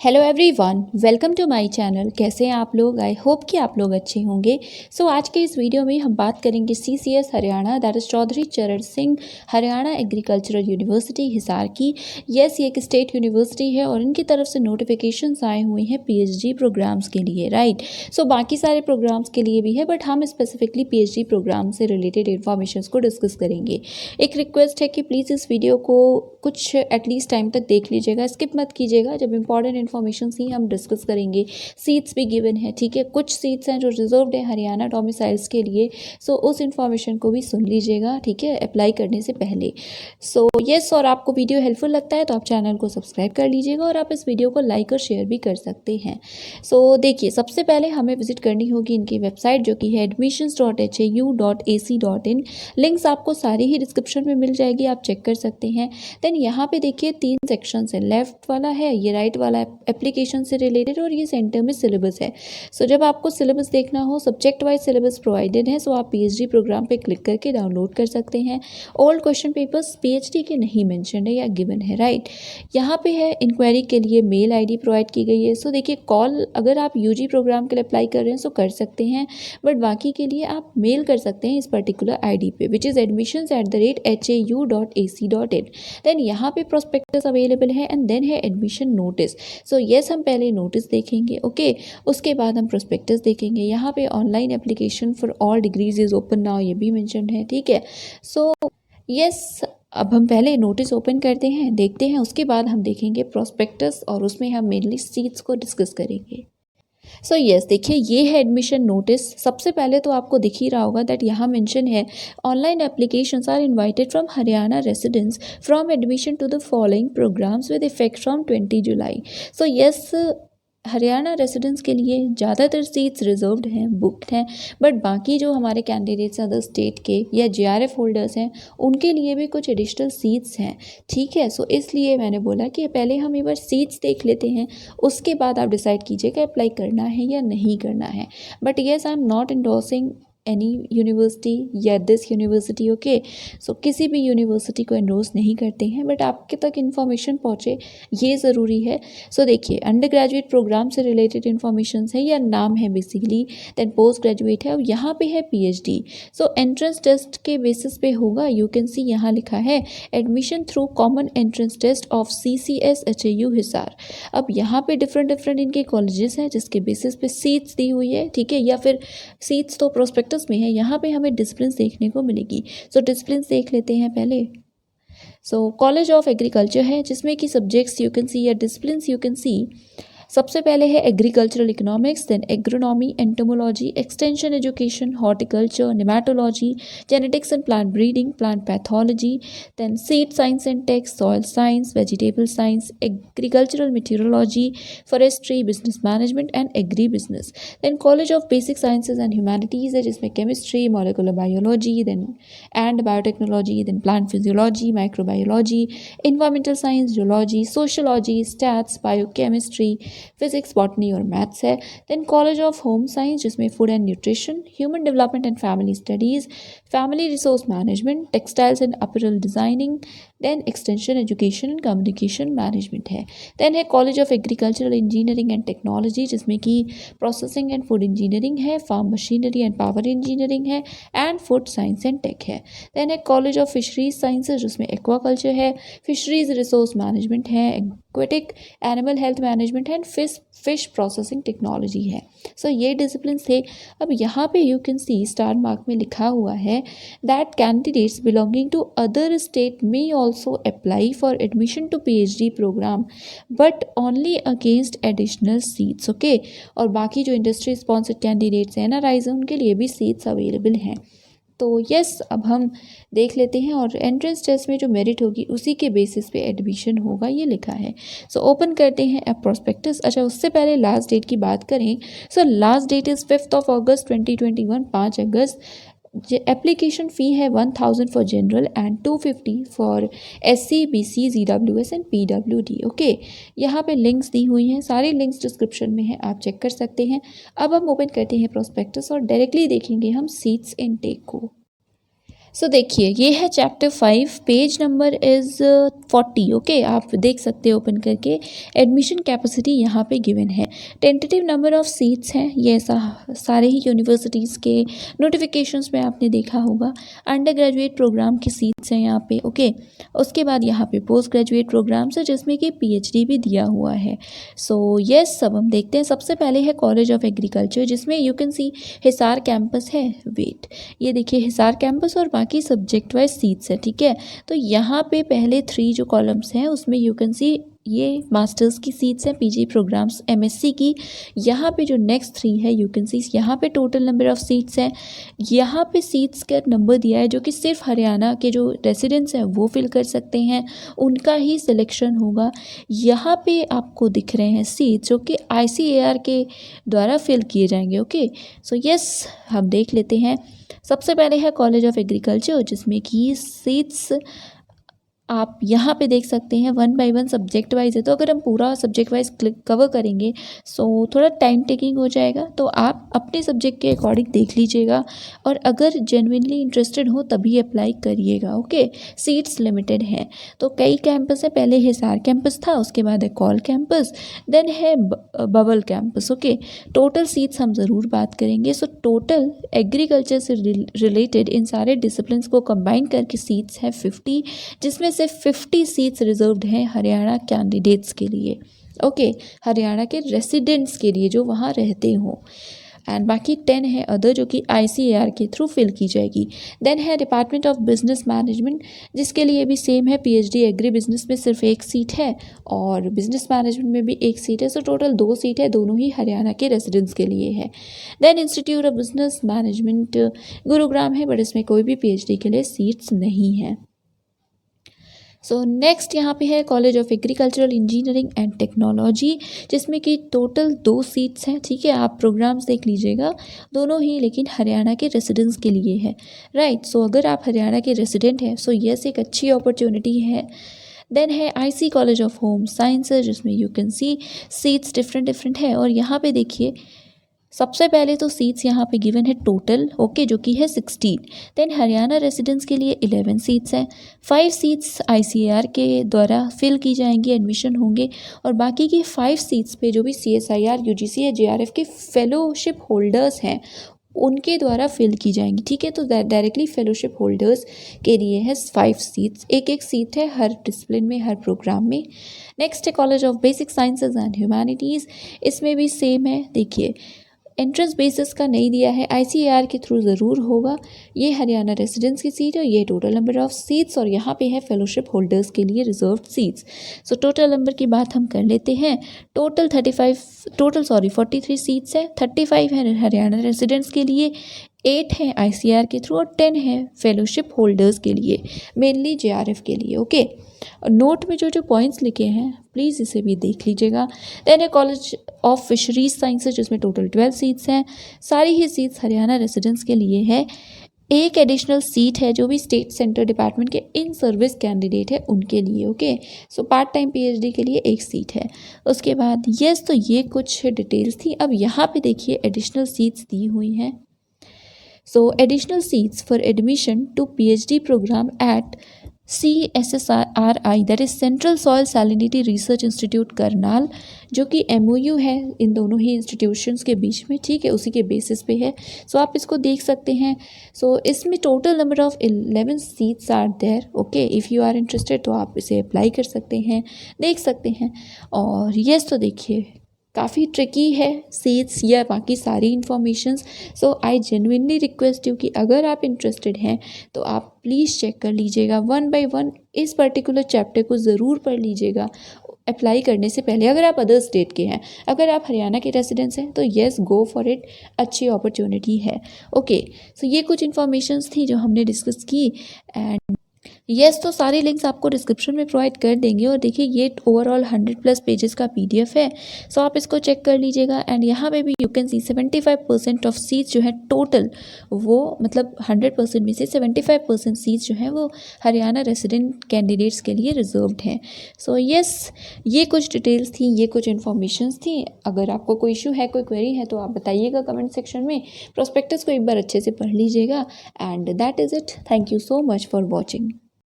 Hello everyone, welcome to my channel. कैसे हैं आप लोग? आई होप कि आप लोग अच्छे होंगे। आज के इस वीडियो में हम बात करेंगे CCS Haryana, that is Chaudhary Charan Singh Haryana agricultural university Hisar की। ये एक स्टेट यूनिवर्सिटी है और इनकी तरफ से नोटिफिकेशंस आए हुए हैं PhD प्रोग्राम्स के लिए, राइट। बाकी सारे प्रोग्राम्स के लिए भी है, बट हम स्पेसिफिकली PhD प्रोग्राम से रिलेटेड इन्फॉर्मेशन को डिस्कस करेंगे। एक रिक्वेस्ट है कि प्लीज़ इस वीडियो को कुछ एटलीस्ट टाइम तक देख लीजिएगा, स्किप मत कीजिएगा। जब इंपॉर्टेंट इन्फॉर्मेशन ही हम डिस्कस करेंगे। सीट्स भी गिवन है, ठीक है। कुछ सीट्स हैं जो रिजर्व्ड है हरियाणा डोमिसाइल्स के लिए। उस इन्फॉर्मेशन को भी सुन लीजिएगा, ठीक है, अप्लाई करने से पहले। यस, और आपको वीडियो हेल्पफुल लगता है तो आप चैनल को सब्सक्राइब कर लीजिएगा और आप इस वीडियो को लाइक और शेयर भी कर सकते हैं। देखिए, सबसे पहले हमें विजिट करनी होगी इनकी वेबसाइट, जो कि है admissions.hau.ac.in। लिंक्स आपको सारी ही डिस्क्रिप्शन में मिल जाएगी, आप चेक कर सकते हैं। देन यहाँ पे देखिए 3 सेक्शंस है, लेफ्ट वाला है, ये राइट वाला एप्लीकेशन से रिलेटेड, और ये सेंटर में सिलेबस है। जब आपको सिलेबस देखना हो, सब्जेक्ट वाइज सिलेबस प्रोवाइडेड है, आप PhD प्रोग्राम पे क्लिक करके डाउनलोड कर सकते हैं। ओल्ड क्वेश्चन पेपर्स PhD के नहीं मेंशन है या गिवन है, राइट। यहाँ पे है इंक्वायरी के लिए मेल ID प्रोवाइड की गई है। देखिए, कॉल अगर आप UG प्रोग्राम के लिए अप्लाई कर रहे हैं कर सकते हैं, बट बाकी के लिए आप मेल कर सकते हैं इस पर्टिकुलर ID पे, विच इज़ admissions@hau.ac.in। देन यहाँ पे प्रोस्पेक्टस अवेलेबल है एंड देन है एडमिशन नोटिस। यस, हम पहले नोटिस देखेंगे, ओके। उसके बाद हम प्रोस्पेक्टस देखेंगे। यहाँ पे online application for all degrees is open now, ये भी मेंशन है, ठीक है। यस, अब हम पहले नोटिस ओपन करते हैं, देखते हैं, उसके बाद हम देखेंगे प्रोस्पेक्टस और उसमें हम मेनली सीट्स को डिस्कस करेंगे। यस, देखिए ये है एडमिशन नोटिस। सबसे पहले तो आपको दिख ही रहा होगा दैट यहाँ मेंशन है online applications are invited from Haryana residents from admission to the following programs with effect from 20 July. Yes, Haryana residents के लिए ज़्यादातर सीट्स रिजर्व्ड हैं, बुक्ड हैं, बट बाकी जो हमारे कैंडिडेट्स अदर स्टेट के या JRF होल्डर्स हैं, उनके लिए भी कुछ एडिशनल सीट्स हैं, ठीक है। इसलिए मैंने बोला कि पहले हम एक बार सीट्स देख लेते हैं, उसके बाद आप डिसाइड कीजिएगा अप्लाई करना है या नहीं करना है। But yes, I am not endorsing any university या दिस यूनिवर्सिटी, ओके। किसी भी यूनिवर्सिटी को एंडोर्स नहीं करते हैं, बट आपके तक इन्फॉर्मेशन पहुँचे ये ज़रूरी है। देखिए, अंडर ग्रेजुएट प्रोग्राम से रिलेटेड इन्फॉर्मेशन है या नाम है बेसिकली, देन पोस्ट ग्रेजुएट है और यहाँ पे है PhD। एंट्रेंस टेस्ट के बेसिस पे होगा। यू कैन सी यहाँ लिखा है admission through common entrance test of CCS HAU Hisar. अब यहाँ पे डिफरेंट इनके कॉलेजेस हैं जिसके बेसिस पे सीट्स दी हुई है, ठीक है, या फिर सीट्स तो प्रोस्पेक्टस में है। यहाँ पे हमें डिसिप्लिन देखने को मिलेगी। डिसिप्लिन देख लेते हैं पहले। कॉलेज ऑफ एग्रीकल्चर है, जिसमें कि सब्जेक्ट्स यू कैन सी या डिसिप्लिन यू कैन सी। सबसे पहले है agricultural economics, then agronomy, entomology, extension education, horticulture, nematology, genetics and plant breeding, plant pathology, then seed science and tech, soil science, vegetable science, agricultural meteorology, forestry, business management and agri business. Then college of basic sciences and humanities है, जिसमें chemistry, molecular biology, then and biotechnology, then plant physiology, microbiology, environmental science, zoology, sociology, stats, biochemistry, physics, botany और maths है। Then college of home science, जिसमें food and nutrition, human development and family studies, family resource management, textiles and apparel designing, then extension education and communication management है। Then है college of agricultural engineering and technology, जिसमें कि processing and food engineering है, farm machinery and power engineering है, and food science and tech है। Then है college of fisheries sciences, जिसमें aquaculture है, फिशरीज रिसोर्स मैनेजमेंट है, aquatic animal health management and fish processing technology है। ये discipline थे। अब यहाँ पे you can see star mark में लिखा हुआ है that candidates belonging to other state में also apply for admission to PhD programme but only against additional seats, okay. और बाकी जो इंडस्ट्री स्पॉन्सर्ड कैंडिडेट्स हैं ना राइज, उनके लिए भी सीट्स अवेलेबल हैं। यस, अब हम देख लेते हैं और एंट्रेंस टेस्ट में जो मेरिट होगी उसी के बेसिस पे एडमिशन होगा, ये लिखा है। ओपन करते हैं अब प्रोस्पेक्टस। अच्छा, उससे पहले लास्ट डेट की बात करें, last that is 5 August 2021, 5 August. Application fee है 1000 for general and 250 for SC BC ZWS and PWD, okay. यहाँ पे लिंक्स दी हुई हैं, सारी लिंक्स डिस्क्रिप्शन में है, आप चेक कर सकते हैं। अब हम ओपन करते हैं प्रोस्पेक्टस और डायरेक्टली देखेंगे हम सीट्स इनटेक को। सो देखिए ये है chapter 5, page number is 40। Okay, आप देख सकते हैं ओपन करके। एडमिशन कैपेसिटी यहाँ पे गिवन है, टेंटेटिव नंबर ऑफ सीट्स हैं, ये सारे ही यूनिवर्सिटीज़ के नोटिफिकेशंस में आपने देखा होगा। अंडर ग्रेजुएट प्रोग्राम की सीट्स हैं यहाँ पे। ओके, उसके बाद यहाँ पे पोस्ट ग्रेजुएट प्रोग्राम्स है जिसमें कि PhD भी दिया हुआ है। सो यस, सब हम देखते हैं। सबसे पहले है कॉलेज ऑफ एग्रीकल्चर, जिसमें you can C Hisar campus है। वेट, ये देखिए हिसार कैंपस और बाकी सब्जेक्ट वाइज सीट्स है। ठीक है, तो यहाँ पे पहले 3 जो कॉलम्स हैं उसमें यू कैन सी ये मास्टर्स की सीट्स हैं, PG प्रोग्राम्स, MSc की। यहाँ पे जो नेक्स्ट 3 है यू कैन सी, यहाँ पे टोटल नंबर ऑफ सीट्स हैं। यहाँ पे सीट्स का नंबर दिया है जो कि सिर्फ हरियाणा के जो रेसिडेंट्स हैं वो फिल कर सकते हैं, उनका ही सिलेक्शन होगा। यहाँ पे आपको दिख रहे हैं सीट्स जो कि ICAR के द्वारा फिल किए जाएंगे। ओके, सो यस, हम देख लेते हैं। सबसे पहले है कॉलेज ऑफ एग्रीकल्चर, जिसमें कि सीट्स आप यहाँ पे देख सकते हैं 1 बाय 1 सब्जेक्ट वाइज है। तो अगर हम पूरा सब्जेक्ट वाइज कवर करेंगे सो थोड़ा टाइम टेकिंग हो जाएगा, तो आप अपने सब्जेक्ट के अकॉर्डिंग देख लीजिएगा और अगर जेन्युइनली इंटरेस्टेड हो तभी अप्लाई करिएगा। ओके, सीट्स लिमिटेड हैं। तो कई कैंपस है, पहले हिसार कैंपस था, उसके बाद है कॉल कैंपस, देन है bubble campus. Okay, total seats हम ज़रूर बात करेंगे। सो टोटल एग्रीकल्चर से रिलेटेड इन सारे डिसिप्लिन को कंबाइन करके सीट्स हैं 50, जिसमें से 50 सीट्स रिजर्व्ड हैं हरियाणा कैंडिडेट्स के लिए। ओके, हरियाणा के रेसिडेंट्स के लिए जो वहाँ रहते हों, एंड बाकी 10 है अदर जो कि ICAR के थ्रू फिल की जाएगी। देन है डिपार्टमेंट ऑफ बिजनेस मैनेजमेंट, जिसके लिए भी सेम है, PhD एग्री बिजनेस में सिर्फ 1 सीट है और बिजनेस मैनेजमेंट में भी 1 सीट है। सो टोटल 2 सीट है, दोनों ही हरियाणा के रेसिडेंट्स के लिए है। Then institute of business management Gurugram है, बट इसमें कोई भी PhD के लिए सीट्स नहीं है। सो नेक्स्ट यहाँ पे है college of agricultural engineering and technology, जिसमें कि टोटल 2 सीट्स हैं। ठीक है, आप प्रोग्राम्स देख लीजिएगा, दोनों ही लेकिन हरियाणा के रेसिडेंट्स के लिए है। राइट, सो अगर आप हरियाणा के रेसिडेंट हैं सो यस, एक अच्छी अपॉर्चुनिटी है। देन है IC college of home sciences, जिसमें you can see seats different है। और यहाँ पे देखिए सबसे पहले तो सीट्स यहाँ पे गिवन है टोटल, ओके, जो कि है 16। देन हरियाणा रेसिडेंट्स के लिए 11 सीट्स हैं, 5 सीट्स ICAR के द्वारा फिल की जाएंगी, एडमिशन होंगे, और बाकी की 5 सीट्स पे जो भी CSIR, UGC या JRF के फेलोशिप होल्डर्स हैं उनके द्वारा फिल की जाएंगी। ठीक है, तो डायरेक्टली फेलोशिप होल्डर्स के लिए है 5 सीट्स, एक सीट है हर डिसिप्लिन में, हर प्रोग्राम में। नेक्स्ट है college of basic sciences and humanities, इसमें भी सेम है। देखिए एंट्रेंस बेसिस का नहीं दिया है, ICAR के थ्रू ज़रूर होगा। ये हरियाणा रेसिडेंट्स की सीट है, ये टोटल नंबर ऑफ सीट्स, और यहाँ पे है फेलोशिप होल्डर्स के लिए reserved seats. So total number की बात हम कर लेते हैं। टोटल 43 सीट्स है, 35 है हरियाणा रेसिडेंट्स के लिए, 8 हैं ICAR के थ्रू और 10 हैं फेलोशिप होल्डर्स के लिए, मेनली JRF के लिए। ओके, और नोट में जो पॉइंट्स लिखे हैं प्लीज़ इसे भी देख लीजिएगा। देन है कॉलेज ऑफ फिशरीज साइंसेज, जिसमें टोटल 12 सीट्स हैं, सारी ही सीट्स हरियाणा रेसिडेंट्स के लिए है। एक एडिशनल सीट है जो भी स्टेट सेंटर डिपार्टमेंट के इन सर्विस कैंडिडेट है उनके लिए। Okay, so part time PhD के लिए 1 सीट है। उसके बाद यस, तो ये कुछ डिटेल्स थी। अब यहाँ पे देखिए एडिशनल सीट्स दी हुई हैं। So additional seats for admission to PhD program at CSSRI, that is Central Soil Salinity Research Institute Karnal, जो कि MOU है इन दोनों ही इंस्टीट्यूशंस के बीच में। ठीक है, उसी के बेसिस पे है। सो आप इसको देख सकते हैं। सो इसमें total number of 11 seats are there. Okay, if you are interested तो आप इसे अप्लाई कर सकते हैं, देख सकते हैं। और यस, तो देखिए काफ़ी ट्रिकी है सीट्स या बाकी सारी informations. So I genuinely request you कि अगर आप इंटरेस्टेड हैं तो आप प्लीज़ चेक कर लीजिएगा 1 बाय 1, इस पर्टिकुलर चैप्टर को ज़रूर पढ़ लीजिएगा अप्लाई करने से पहले। अगर आप अदर स्टेट के हैं, अगर आप हरियाणा के रेसिडेंट्स हैं तो येस, गो फॉर इट, अच्छी अपॉर्चुनिटी है। ओके, सो ये कुछ इन्फॉर्मेशंस थी जो हमने डिस्कस की। एंड येस, तो सारी लिंक्स आपको डिस्क्रिप्शन में प्रोवाइड कर देंगे। और देखिए ये ओवरऑल 100+ पेजेस का PDF है, सो आप इसको चेक कर लीजिएगा। एंड यहाँ पे भी you can C 75% of seats जो है टोटल, वो मतलब 100% में से 75% सीट्स जो है वो हरियाणा रेसिडेंट कैंडिडेट्स के लिए रिजर्व्ड हैं। सो येस, ये कुछ डिटेल्स थी, ये कुछ इन्फॉर्मेशंस थी। अगर आपको कोई इशू है, कोई क्वेरी है, तो आप बताइएगा कमेंट सेक्शन में। प्रोस्पेक्टस को एक बार अच्छे से पढ़ लीजिएगा। And that is it. Thank you so much for watching.